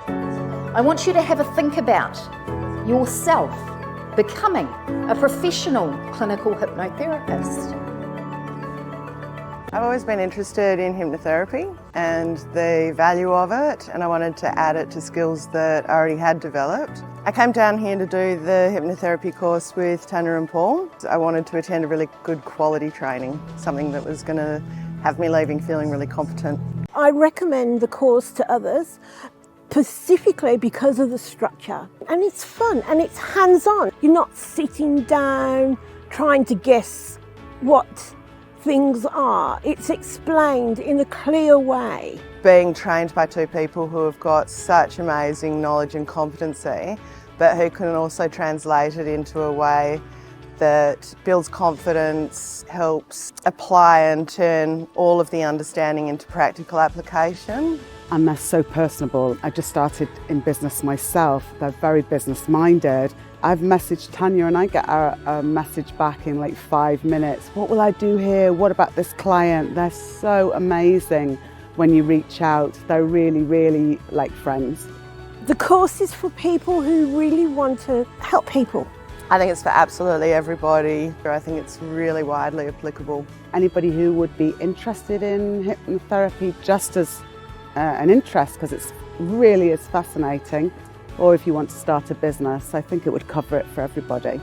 I want you to have a think about yourself becoming a professional clinical hypnotherapist. I've always been interested in hypnotherapy and the value of it, and I wanted to add it to skills that I already had developed. I came down here to do the hypnotherapy course with Tanya and Paul. I wanted to attend a really good quality training, something that was going to have me leaving feeling really competent. I recommend the course to others, specifically because of the structure. And it's fun and it's hands-on. You're not sitting down trying to guess what things are. It's explained in a clear way. Being trained by two people who have got such amazing knowledge and competency, but who can also translate it into a way that builds confidence, helps apply and turn all of the understanding into practical application. And they're so personable. I just started in business myself. They're very business-minded. I've messaged Tanya and I get a message back in like 5 minutes. What will I do here? What about this client? They're so amazing when you reach out. They're really, really like friends. The course is for people who really want to help people. I think it's for absolutely everybody. I think it's really widely applicable. Anybody who would be interested in hypnotherapy just as an interest, because it really is fascinating, or if you want to start a business, I think it would cover it for everybody.